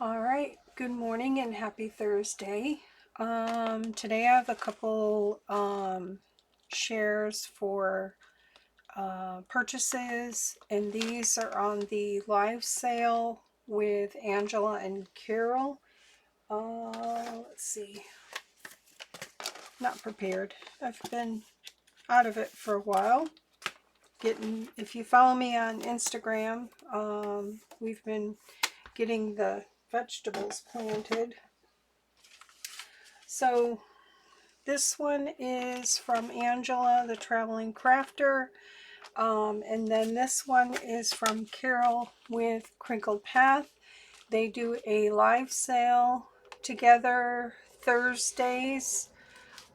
All right, good morning and happy Thursday. Today I have a couple shares for purchases, and these are on the live sale with Angela and Carol. Let's see, not prepared. I've been out of it for a while. If you follow me on Instagram, we've been getting the vegetables planted. So this one is from Angela, the Traveling Crafter. And then this one is from Carol with Crinkled Path. They do a live sale together Thursdays.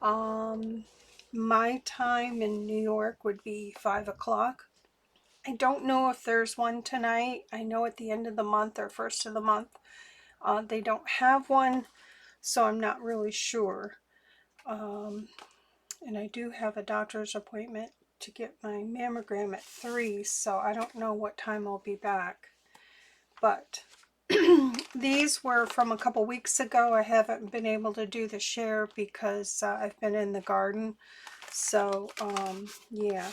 My time in New York would be 5 o'clock. I don't know if there's one tonight. I know at the end of the month or first of the month, they don't have one, so I'm not really sure. And I do have a doctor's appointment to get my mammogram at 3, so I don't know what time I'll be back. But these were from a couple weeks ago. I haven't been able to do the share because I've been in the garden. So, yeah.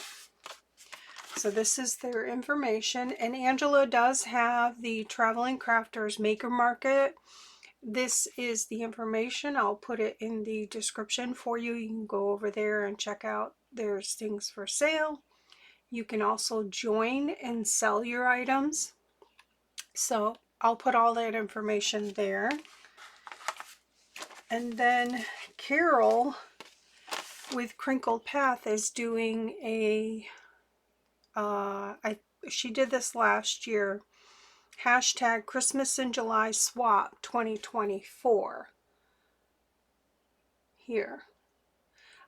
So this is their information. And Angela does have the Traveling Crafters Maker Market. This is the information. I'll put it in the description for you. You can go over there and check out. There's things for sale. You can also join and sell your items. So I'll put all that information there. And then Carol with Crinkled Path is doing a, she did this last year, hashtag Christmas in July Swap 2024. Here.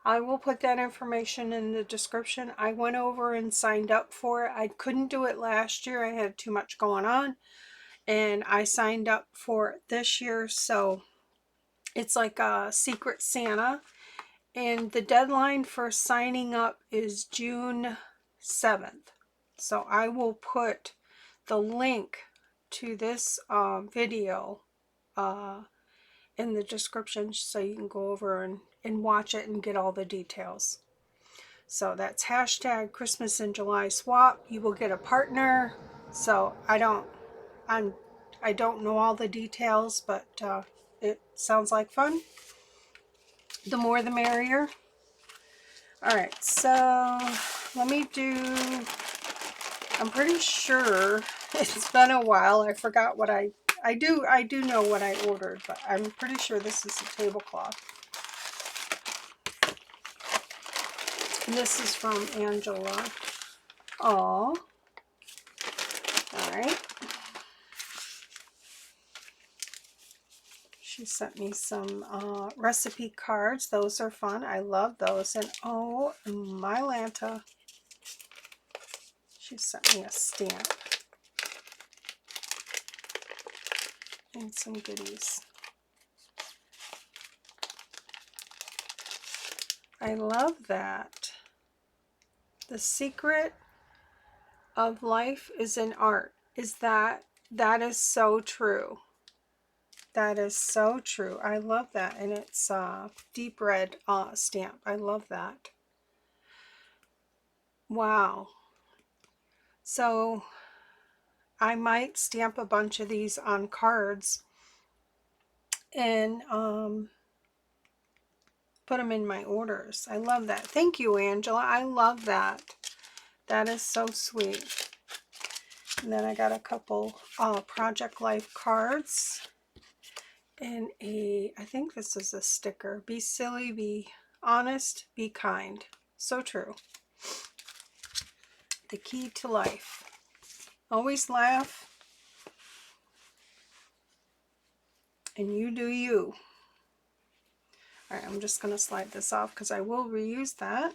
I will put that information in the description. I went over and signed up for it. I couldn't do it last year. I had too much going on. And I signed up for it this year. So it's like a Secret Santa. And the deadline for signing up is June 7th. So I will put the link to this video in the description so you can go over and watch it and get all the details. So that's hashtag Christmas in July Swap. You will get a partner. So I don't know all the details, but it sounds like fun. The more the merrier. All right, so let me do, I'm pretty sure it's been a while. I forgot what I do know what I ordered, but I'm pretty sure this is a tablecloth. And this is from Angela. Oh, all right. She sent me some recipe cards. Those are fun. I love those. And oh, my Lanta, she sent me a stamp and some goodies. I love that. The secret of life is in art. That is so true. That is so true. I love that. And it's deep red stamp. I love that. Wow. So I might stamp a bunch of these on cards and put them in my orders. I love that. Thank you, Angela. I love that. That is so sweet. And then I got a couple Project Life cards and I think this is a sticker. Be silly, be honest, be kind. So true. The key to life. Always laugh. And you do you. All right, I'm just going to slide this off because I will reuse that.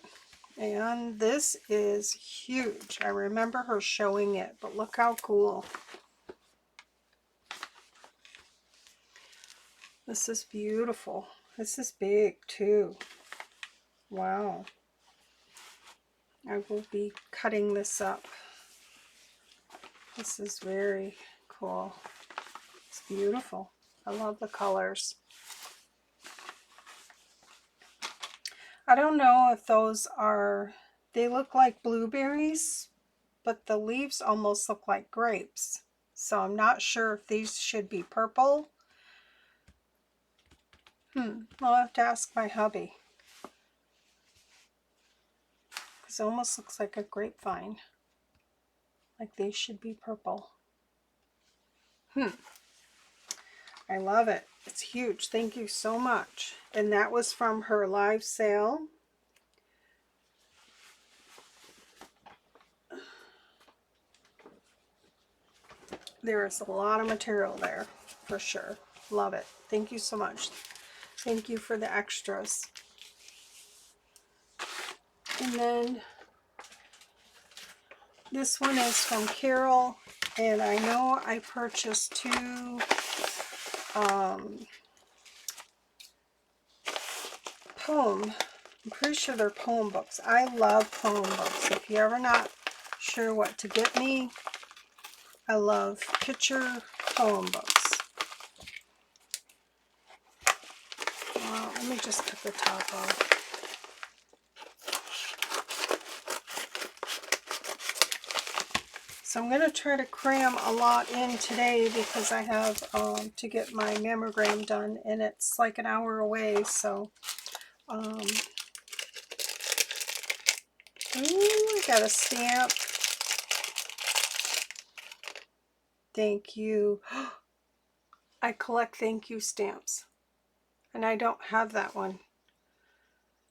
And this is huge. I remember her showing it, but look how cool. This is beautiful. This is big too. Wow. I will be cutting this up. This is very cool. It's beautiful. I love the colors. I don't know if those are, they look like blueberries, but the leaves almost look like grapes. So I'm not sure if these should be purple. I'll have to ask my hubby. Because it almost looks like a grapevine. Like these should be purple. I love it. It's huge. Thank you so much. And that was from her live sale. There is a lot of material there, for sure. Love it. Thank you so much. Thank you for the extras. And then this one is from Carol, and I know I purchased two poem. I'm pretty sure they're poem books. I love poem books. If you're ever not sure what to get me, I love picture poem books. Let me just cut the top off. So I'm going to try to cram a lot in today because I have to get my mammogram done, and it's like an hour away. So, ooh, I got a stamp. Thank you. I collect thank you stamps, and I don't have that one.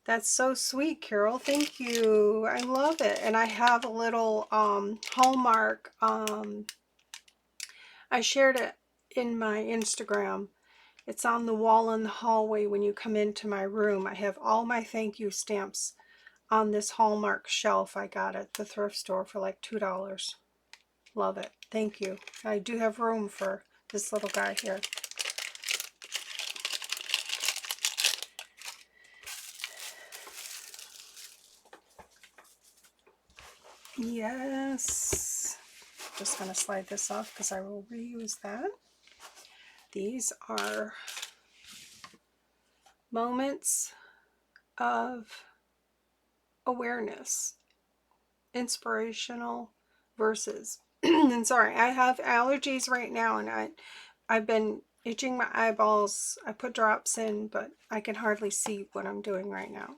That's so sweet, Carol. Thank you. I love it. And I have a little Hallmark. I shared it in my Instagram. It's on the wall in the hallway when you come into my room. I have all my thank you stamps on this Hallmark shelf I got at the thrift store for like $2. Love it. Thank you. I do have room for this little guy here. Yes. Just going to slide this off because I will reuse that. These are moments of awareness, inspirational verses. And sorry, I have allergies right now, and I've been itching my eyeballs. I put drops in, but I can hardly see what I'm doing right now.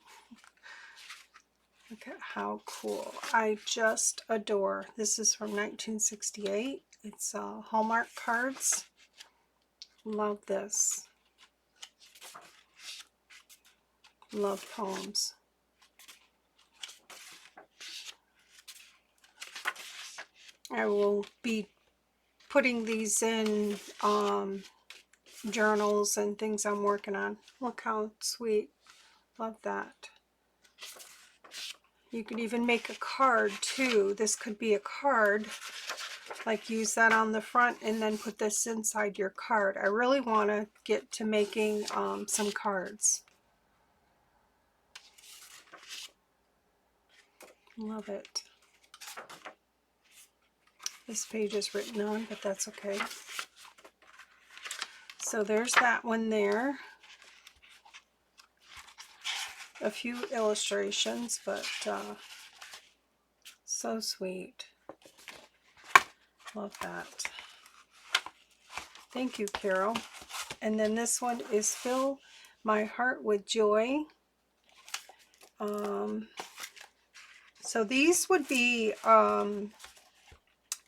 Look at how cool. I just adore. This is from 1968. It's Hallmark cards. Love this. Love poems. I will be putting these in journals and things I'm working on. Look how sweet. Love that. You could even make a card too. This could be a card. Like use that on the front and then put this inside your card. I really want to get to making some cards. Love it. This page is written on, but that's okay. So there's that one there. A few illustrations, but so sweet. Love that. Thank you, Carol. And then this one is Fill My Heart with Joy. So these would be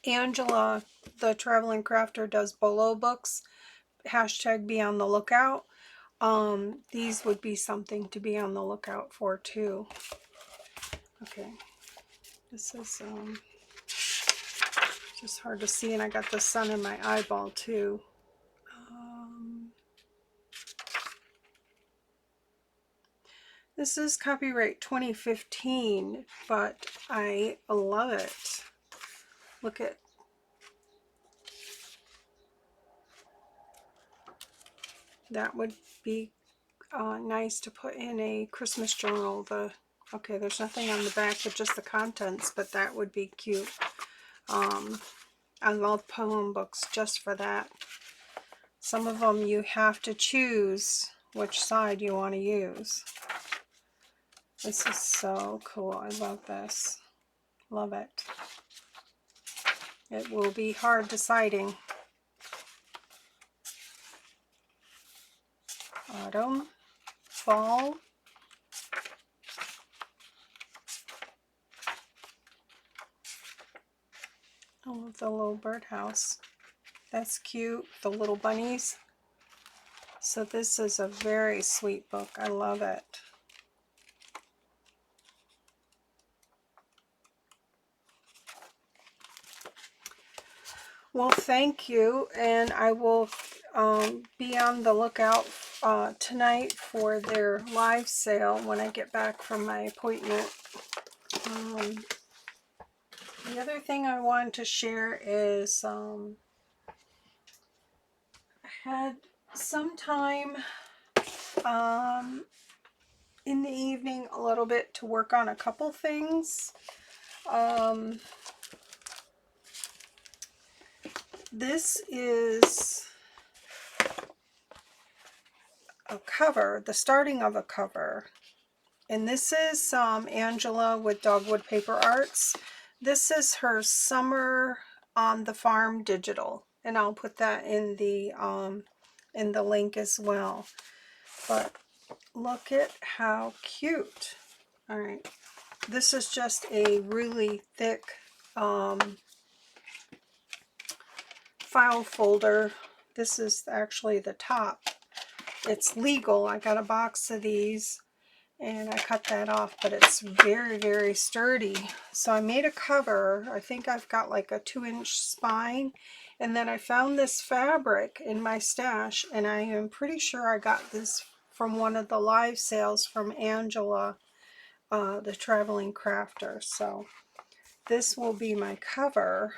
Angela, the Traveling Crafter, does bolo books. Hashtag be on the lookout. These would be something to be on the lookout for too. Okay, this is just hard to see, and I got the sun in my eyeball too. This is copyright 2015, but I love it. Look at that. Would be nice to put in a Christmas journal. Okay, there's nothing on the back but just the contents, but that would be cute. I love poem books just for that. Some of them you have to choose which side you want to use. This is so cool. I love this. Love it. It will be hard deciding. Autumn, fall. I love the little birdhouse. That's cute. The little bunnies. So this is a very sweet book. I love it. Well, thank you, and I will be on the lookout tonight for their live sale when I get back from my appointment. The other thing I wanted to share is I had some time in the evening a little bit to work on a couple things. This is a cover, the starting of a cover. And this is Angela with Dogwood Paper Arts. This is her Summer on the Farm digital, and I'll put that in the link as well. But look at how cute. All right, this is just a really thick file folder. This is actually the top. It's legal. I got a box of these and I cut that off, but it's very, very sturdy. So I made a cover. I think I've got like a 2-inch spine, and then I found this fabric in my stash, and I am pretty sure I got this from one of the live sales from Angela, the traveling crafter. So this will be my cover,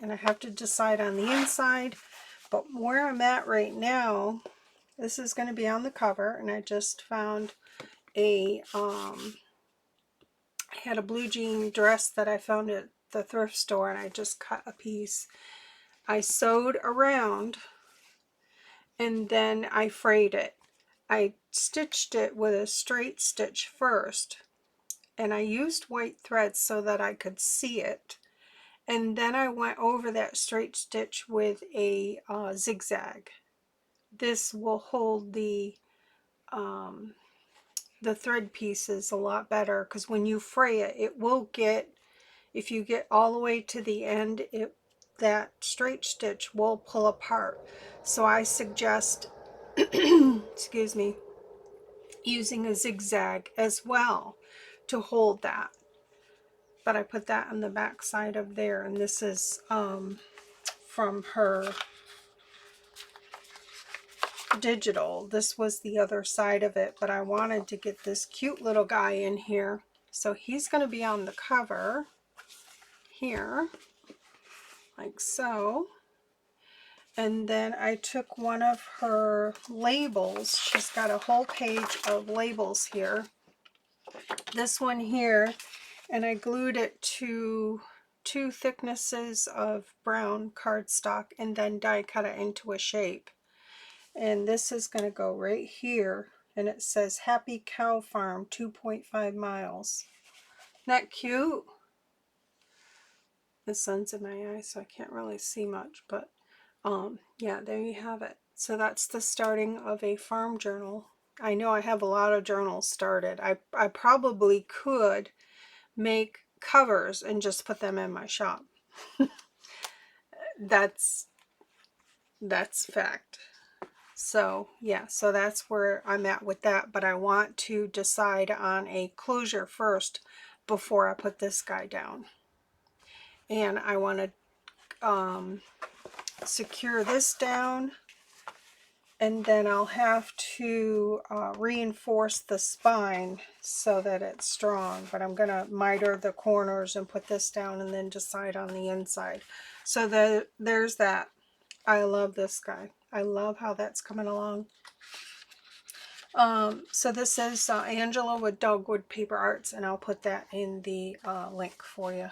and I have to decide on the inside, but where I'm at right now, this is going to be on the cover, and I just found I had a blue jean dress that I found at the thrift store, and I just cut a piece. I sewed around, and then I frayed it. I stitched it with a straight stitch first, and I used white thread so that I could see it, and then I went over that straight stitch with a zigzag. This will hold the thread pieces a lot better, because when you fray it, it will get, if you get all the way to the end, that straight stitch will pull apart. So I suggest excuse me, using a zigzag as well to hold that. But I put that on the back side of there, and this is from her digital. This was the other side of it, but I wanted to get this cute little guy in here. So he's going to be on the cover here, like so. And then I took one of her labels. She's got a whole page of labels here. This one here, and I glued it to 2 thicknesses of brown cardstock and then die cut it into a shape. And this is going to go right here, and it says Happy Cow Farm 2.5 miles. Isn't that cute? The sun's in my eye, so I can't really see much, but yeah, there you have it. So that's the starting of a farm journal. I know I have a lot of journals started. I probably could make covers and just put them in my shop. that's fact. So yeah, so that's where I'm at with that, but I want to decide on a closure first before I put this guy down. And I want to secure this down, and then I'll have to reinforce the spine so that it's strong, but I'm going to miter the corners and put this down and then decide on the inside. So there's that. I love this guy. I love how that's coming along. So this is Angela with Dogwood Paper Arts, and I'll put that in the link for you.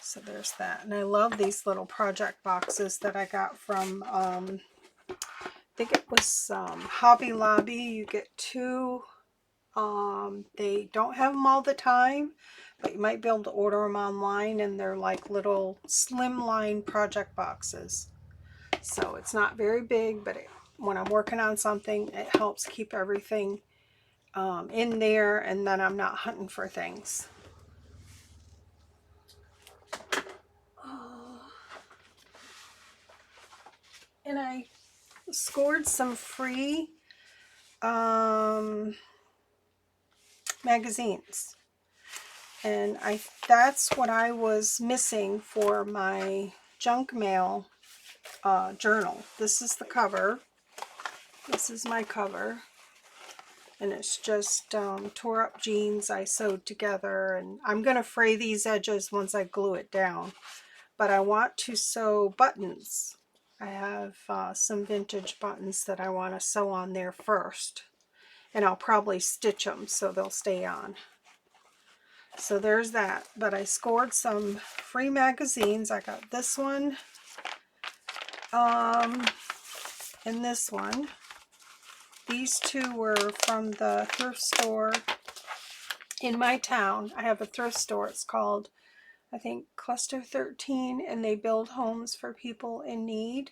So there's that. And I love these little project boxes that I got from think it was Hobby Lobby. You get two. They don't have them all the time, but you might be able to order them online, and they're like little slimline project boxes. So it's not very big, but when I'm working on something, it helps keep everything in there, and then I'm not hunting for things. And I scored some free magazines, and that's what I was missing for my junk mail journal. This is the cover. This is my cover, and it's just tore up jeans I sewed together, and I'm going to fray these edges once I glue it down, but I want to sew buttons. I have some vintage buttons that I want to sew on there first, and I'll probably stitch them so they'll stay on. So there's that. But I scored some free magazines. I got this one and this one. These two were from the thrift store in my town. I have a thrift store. It's called, I think, Cluster 13, and they build homes for people in need.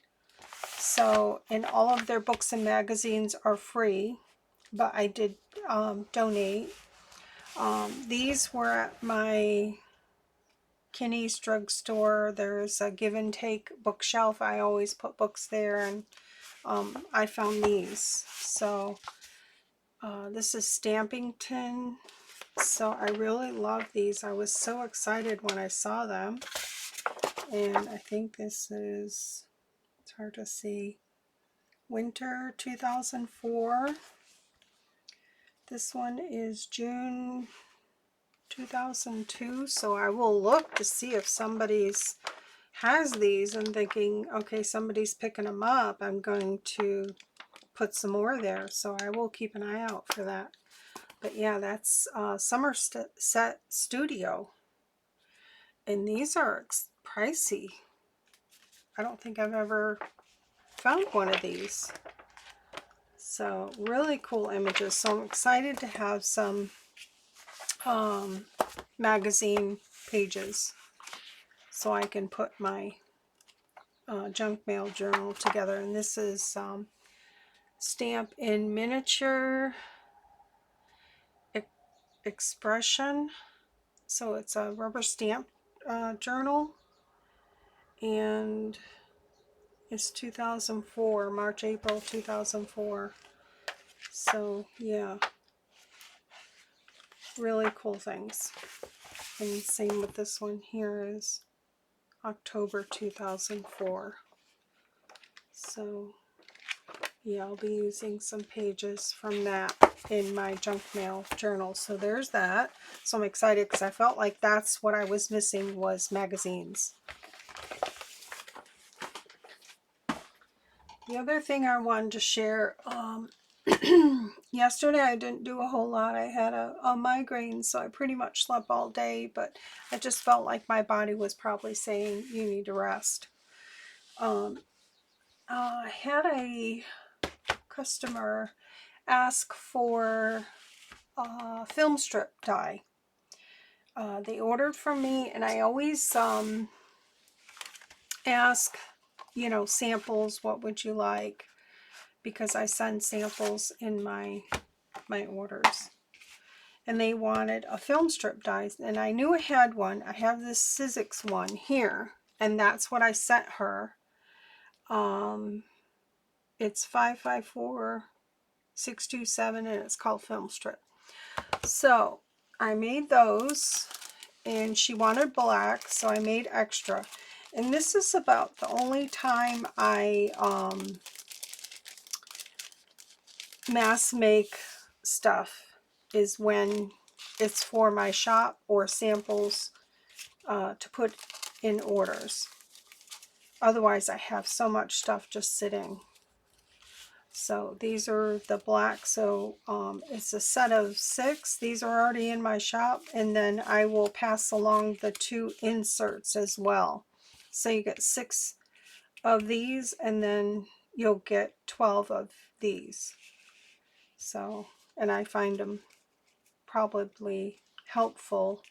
So, and all of their books and magazines are free, but I did donate. These were at my Kinney's drugstore. There's a Give and Take bookshelf. I always put books there, and I found these. So this is Stampington. So I really love these. I was so excited when I saw them. And I think this is, it's hard to see, winter 2004. This one is June 2002. So I will look to see if somebody's has these and thinking, okay, somebody's picking them up. I'm going to put some more there. So I will keep an eye out for that. But yeah, that's Somerset Studio. And these are pricey. I don't think I've ever found one of these. So really cool images. So I'm excited to have some magazine pages so I can put my junk mail journal together. And this is Stamp in Miniature Expression. So it's a rubber stamp journal, and it's 2004, March, April 2004. So yeah, really cool things. And same with this one here is October 2004. So yeah, I'll be using some pages from that in my junk mail journal. So there's that. So I'm excited because I felt like that's what I was missing, was magazines. The other thing I wanted to share, yesterday I didn't do a whole lot. I had a migraine, so I pretty much slept all day, but I just felt like my body was probably saying, you need to rest. I had a customer ask for film strip die. They ordered from me, and I always ask, you know, samples, what would you like? Because I send samples in my orders. And they wanted a film strip die, and I knew I had one. I have this Sizzix one here, and that's what I sent her. It's 554627, and it's called film strip. So I made those, and she wanted black, so I made extra. And this is about the only time I mass make stuff, is when it's for my shop or samples to put in orders. Otherwise, I have so much stuff just sitting. So these are the black. So it's a set of 6. These are already in my shop, and then I will pass along the 2 inserts as well. So you get 6 of these, and then you'll get 12 of these. So, and I find them probably helpful.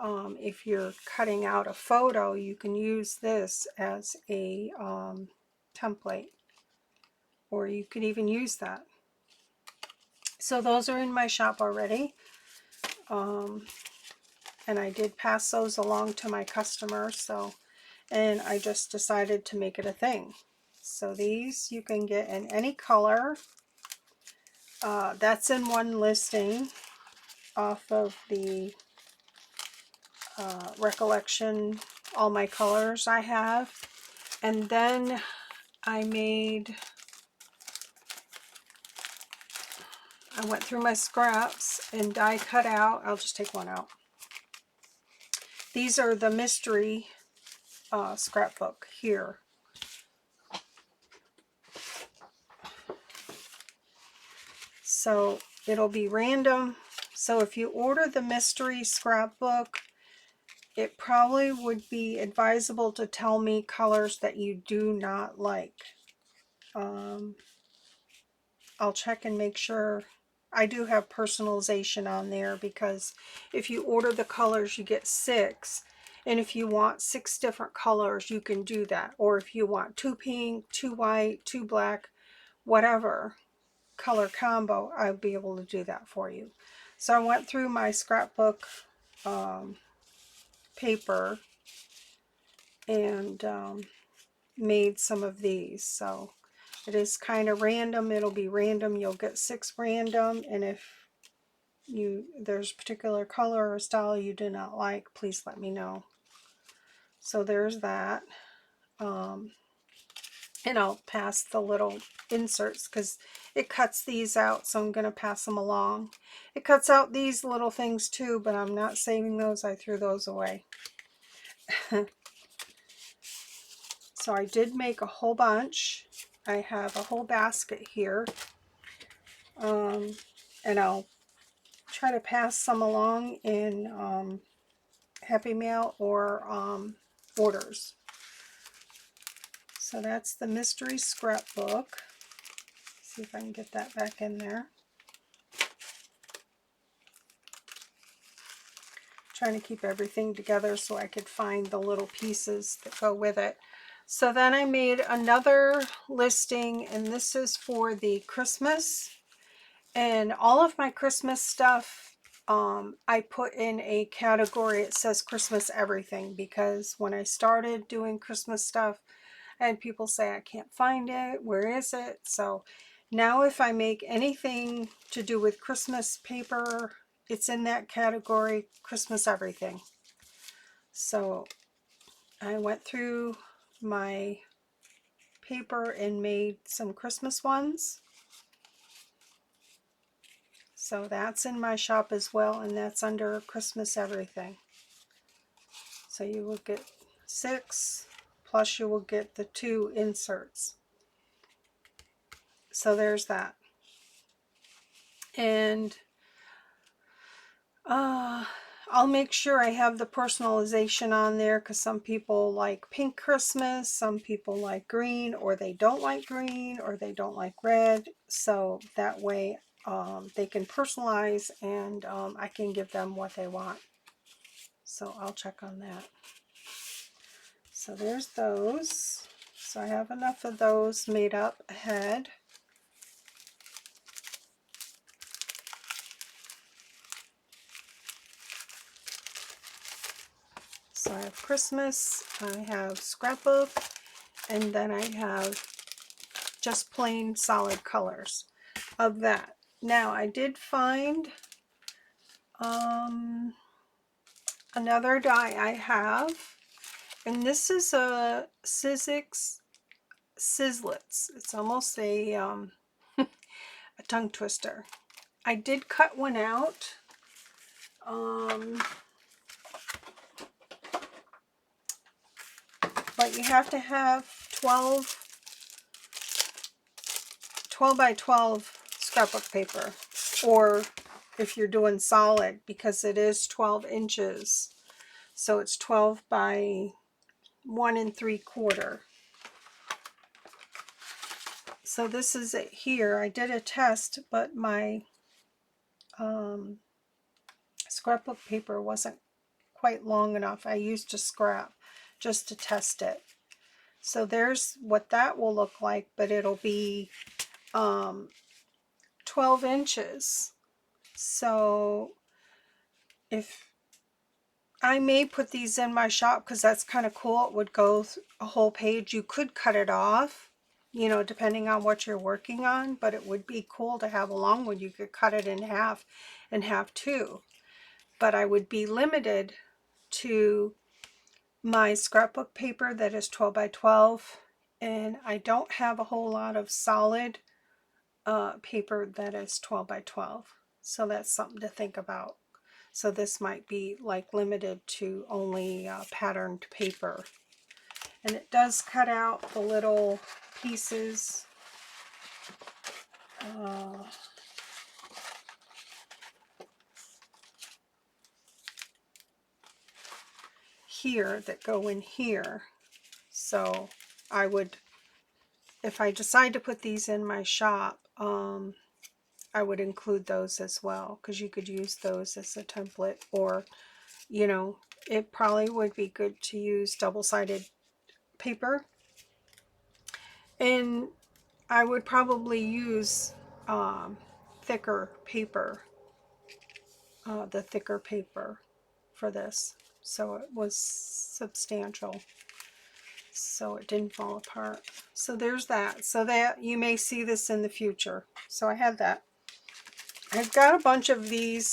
If you're cutting out a photo, you can use this as a template, or you could even use that. So those are in my shop already. And I did pass those along to my customers, so, and I just decided to make it a thing. So these you can get in any color. That's in one listing off of the recollection, all my colors I have. And then I went through my scraps and die cut out. I'll just take one out. These are the mystery scrapbook here. So it'll be random. So if you order the mystery scrapbook, it probably would be advisable to tell me colors that you do not like. I'll check and make sure. I do have personalization on there, because if you order the colors, you get 6. And if you want 6 different colors, you can do that. Or if you want 2 pink, 2 white, 2 black, whatever color combo, I'll be able to do that for you. So I went through my scrapbook paper and made some of these. So it is kind of random. It'll be random. You'll get 6 random, and if there's a particular color or style you do not like, please let me know. So there's that. And I'll pass the little inserts because it cuts these out, so I'm going to pass them along. It cuts out these little things too, but I'm not saving those. I threw those away. So I did make a whole bunch. I have a whole basket here. And I'll try to pass some along in Happy Mail or orders. So that's the mystery scrapbook. See if I can get that back in there. Trying to keep everything together so I could find the little pieces that go with it. So then I made another listing, and this is for the Christmas. And all of my Christmas stuff, I put in a category. It says Christmas everything, because when I started doing Christmas stuff, I had people say, I can't find it. Where is it? So now if I make anything to do with Christmas paper, it's in that category, Christmas everything. So I went through my paper and made some Christmas ones. So that's in my shop as well, and that's under Christmas everything. So you will get 6, plus you will get the 2 inserts. So there's that. And I'll make sure I have the personalization on there, because some people like pink Christmas, some people like green, or they don't like green, or they don't like red. So that way they can personalize, and I can give them what they want. So I'll check on that. So there's those. So I have enough of those made up ahead. So I have Christmas, I have scrapbook, and then I have just plain solid colors of that. Now I did find another die I have, and this is a Sizzix Sizzlets. It's almost a a tongue twister. I did cut one out. But you have to have 12 by 12 scrapbook paper, or if you're doing solid, because it is 12 inches, so it's 12 by 1 3/4. So this is it here. I did a test, but my scrapbook paper wasn't quite long enough. I used a scrap just to test it. So there's what that will look like, but it'll be 12 inches. So if I may put these in my shop because that's kind of cool. It would go a whole page. You could cut it off, you know, depending on what you're working on, but it would be cool to have a long one. You could cut it in half and have two. But I would be limited to my scrapbook paper that is 12 by 12, and I don't have a whole lot of solid paper that is 12 by 12. So that's something to think about. So this might be like limited to only patterned paper. And it does cut out the little pieces. Here that go in here. So I would, if I decide to put these in my shop, I would include those as well, because you could use those as a template, or, you know, it probably would be good to use double-sided paper. And I would probably use thicker paper, the thicker paper for this, so it was substantial, so it didn't fall apart. So there's that. So that you may see this in the future. So I had that. I've got a bunch of these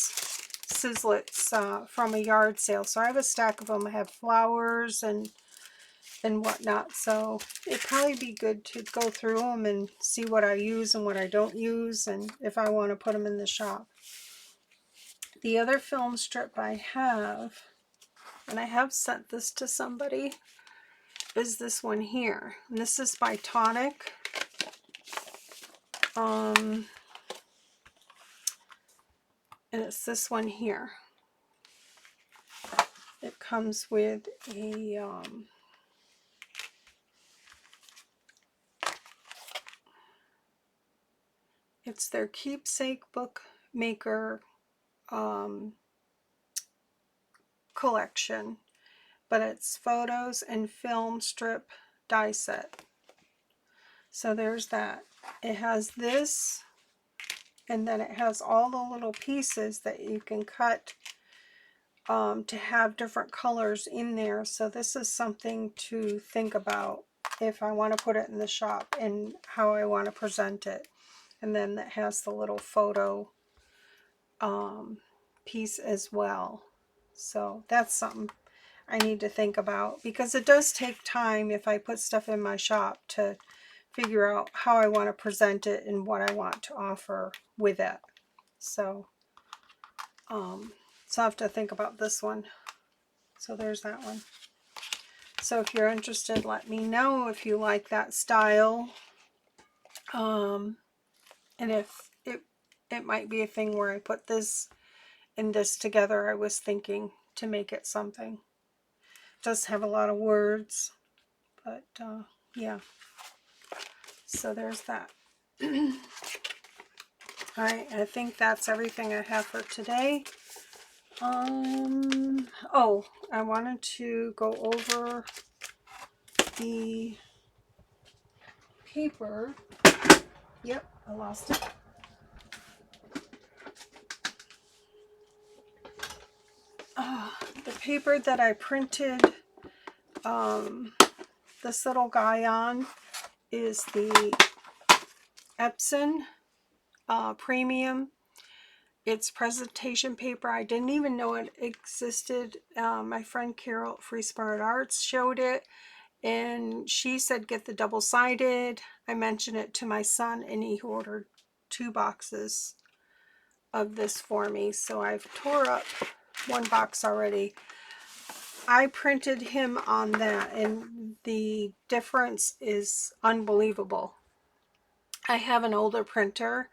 sizzlets from a yard sale. So I have a stack of them. I have flowers and whatnot. So it'd probably be good to go through them and see what I use and what I don't use, and if I want to put them in the shop. The other film strip I have, and I have sent this to somebody, is this one here. And this is by Tonic. And it's this one here. It comes with a it's their keepsake bookmaker collection, but it's photos and film strip die set. So there's that. It has this, and then it has all the little pieces that you can cut to have different colors in there. So this is something to think about if I want to put it in the shop and how I want to present it. And then it has the little photo piece as well. So that's something I need to think about, because it does take time if I put stuff in my shop to figure out how I want to present it and what I want to offer with it. So so I have to think about this one. So there's that one. So if you're interested, let me know if you like that style. And if it might be a thing where I put this and this together. I was thinking to make it something. It does have a lot of words, but yeah. So there's that. Alright, I think that's everything I have for today. Oh, I wanted to go over the paper. Yep, I lost it. The paper that I printed this little guy on is the Epson Premium. It's presentation paper. I didn't even know it existed. My friend Carol at Free Spirit Arts showed it, and she said get the double-sided. I mentioned it to my son, and he ordered 2 boxes of this for me. So I've tore up 1 box already. I printed him on that, and the difference is unbelievable. I have an older printer,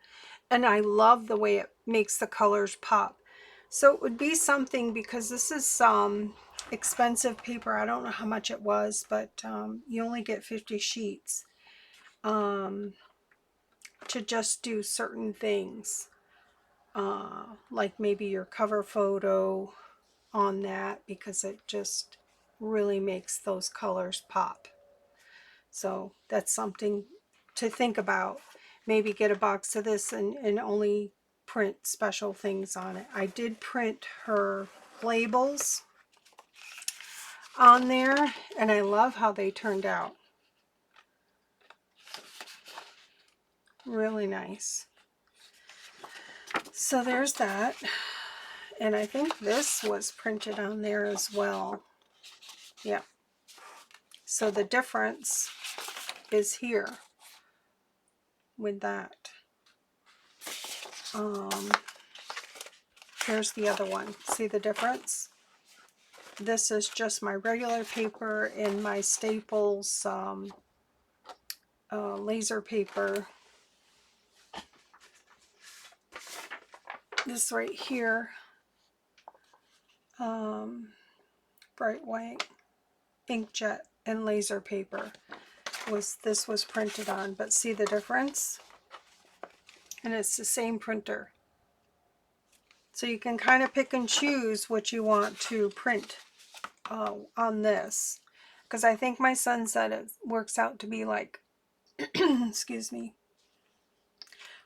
and I love the way it makes the colors pop. So it would be something, because this is some expensive paper. I don't know how much it was, but you only get 50 sheets. to just do certain things, like maybe your cover photo on that, because it just really makes those colors pop. So that's something to think about. Maybe get a box of this and only print special things on it. I did print her labels on there, and I love how they turned out. Really nice. So there's that. And I think this was printed on there as well. Yeah. So the difference is here with that. Here's the other one. See the difference? This is just my regular paper and my Staples laser paper. This right here, bright white inkjet and laser paper, this was printed on, but see the difference? And it's the same printer. So you can kind of pick and choose what you want to print on this, because I think my son said it works out to be like excuse me,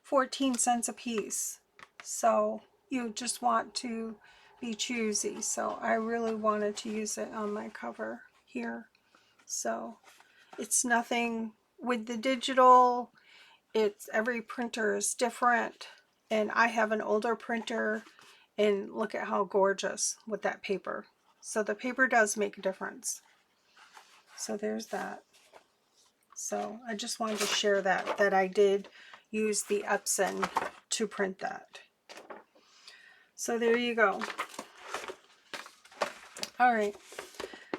14 cents a piece. So you just want to be choosy. So I really wanted to use it on my cover here. So it's nothing with the digital. It's every printer is different, and I have an older printer, and look at how gorgeous with that paper. So the paper does make a difference. So there's that. So I just wanted to share that I did use the Epson to print that. So there you go. All right.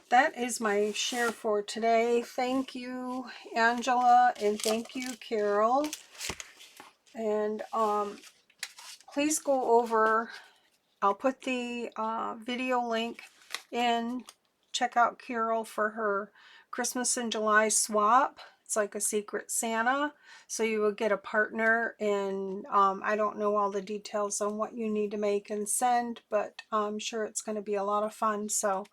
That is my share for today. Thank you, Angela, and thank you, Carol. And please go over, I'll put the video link in. Check out Carol for her Christmas in July swap. It's like a secret Santa. So you will get a partner, and I don't know all the details on what you need to make and send, but I'm sure it's going to be a lot of fun. So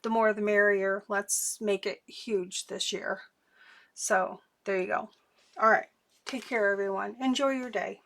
the more the merrier. Let's make it huge this year. So there you go. All right. Take care, everyone. Enjoy your day.